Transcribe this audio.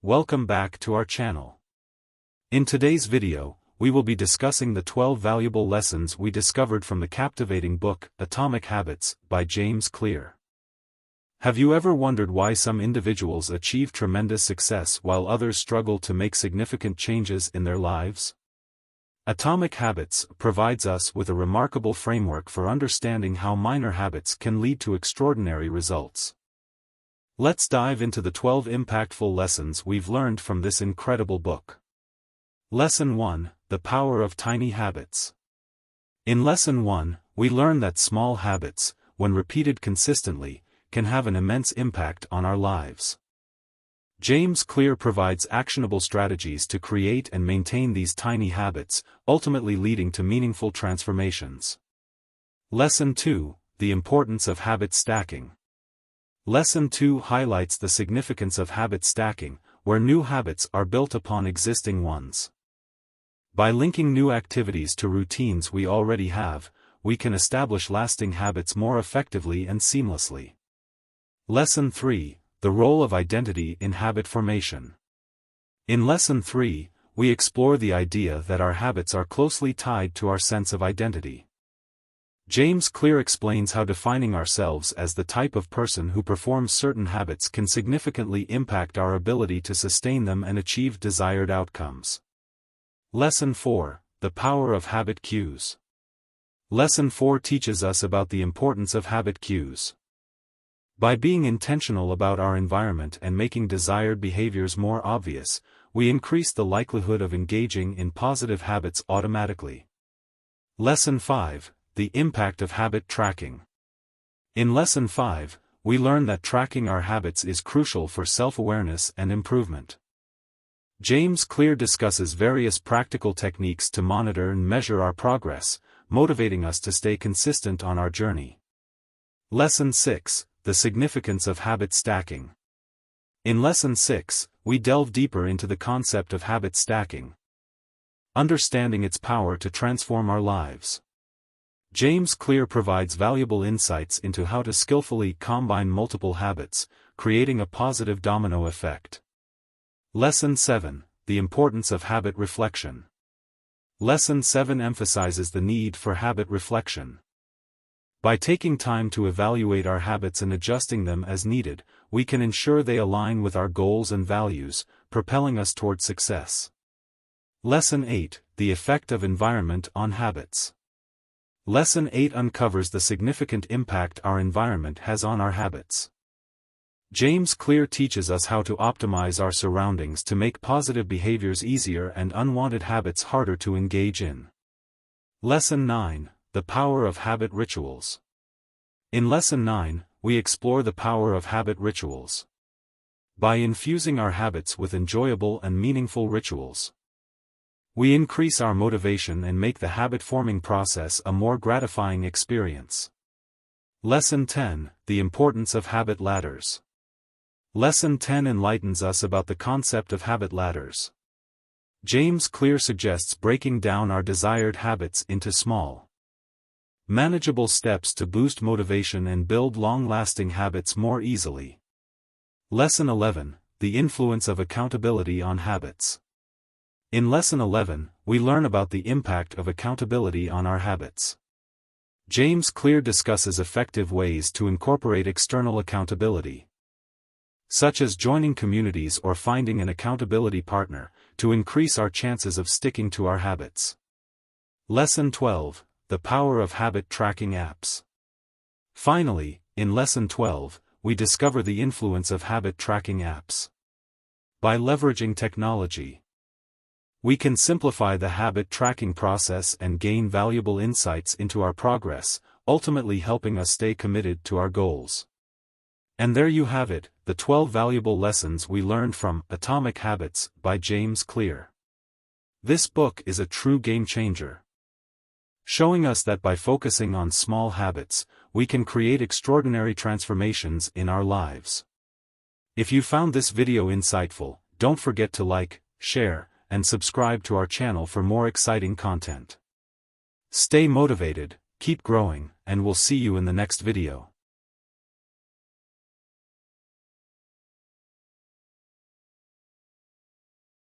Welcome back to our channel. In today's video, we will be discussing the 12 valuable lessons we discovered from the captivating book, Atomic Habits, by James Clear. Have you ever wondered why some individuals achieve tremendous success while others struggle to make significant changes in their lives? Atomic Habits provides us with a remarkable framework for understanding how minor habits can lead to extraordinary results. Let's dive into the 12 impactful lessons we've learned from this incredible book. Lesson 1: The Power of Tiny Habits. In Lesson 1, we learn that small habits, when repeated consistently, can have an immense impact on our lives. James Clear provides actionable strategies to create and maintain these tiny habits, ultimately leading to meaningful transformations. Lesson 2: The Importance of Habit Stacking. Lesson 2 highlights the significance of habit stacking, where new habits are built upon existing ones. By linking new activities to routines we already have, we can establish lasting habits more effectively and seamlessly. Lesson 3: The Role of Identity in Habit Formation. In Lesson 3, we explore the idea that our habits are closely tied to our sense of identity. James Clear explains how defining ourselves as the type of person who performs certain habits can significantly impact our ability to sustain them and achieve desired outcomes. Lesson 4: The Power of Habit Cues. Lesson 4 teaches us about the importance of habit cues. By being intentional about our environment and making desired behaviors more obvious, we increase the likelihood of engaging in positive habits automatically. Lesson 5: The Impact of Habit Tracking. In Lesson 5, we learn that tracking our habits is crucial for self-awareness and improvement. James Clear discusses various practical techniques to monitor and measure our progress, motivating us to stay consistent on our journey. Lesson 6: The Significance of Habit Stacking. In Lesson 6, we delve deeper into the concept of habit stacking, understanding its power to transform our lives. James Clear provides valuable insights into how to skillfully combine multiple habits, creating a positive domino effect. Lesson 7: The Importance of Habit Reflection. Lesson 7 emphasizes the need for habit reflection. By taking time to evaluate our habits and adjusting them as needed, we can ensure they align with our goals and values, propelling us toward success. Lesson 8: The Effect of Environment on Habits. Lesson 8 uncovers the significant impact our environment has on our habits. James Clear teaches us how to optimize our surroundings to make positive behaviors easier and unwanted habits harder to engage in. Lesson 9: The Power of Habit Rituals. In Lesson 9, we explore the power of habit rituals. By infusing our habits with enjoyable and meaningful rituals, we increase our motivation and make the habit-forming process a more gratifying experience. Lesson 10: The Importance of Habit Ladders. Lesson 10 enlightens us about the concept of habit ladders. James Clear suggests breaking down our desired habits into small, manageable steps to boost motivation and build long-lasting habits more easily. Lesson 11: The Influence of Accountability on Habits. In Lesson 11, we learn about the impact of accountability on our habits. James Clear discusses effective ways to incorporate external accountability, such as joining communities or finding an accountability partner, to increase our chances of sticking to our habits. Lesson 12: The Power of Habit Tracking Apps. Finally, in Lesson 12, we discover the influence of habit tracking apps. By leveraging technology, we can simplify the habit tracking process and gain valuable insights into our progress, ultimately helping us stay committed to our goals. And there you have it, the 12 valuable lessons we learned from Atomic Habits by James Clear. This book is a true game-changer, showing us that by focusing on small habits, we can create extraordinary transformations in our lives. If you found this video insightful, don't forget to like, share, and subscribe to our channel for more exciting content. Stay motivated, keep growing, and we'll see you in the next video.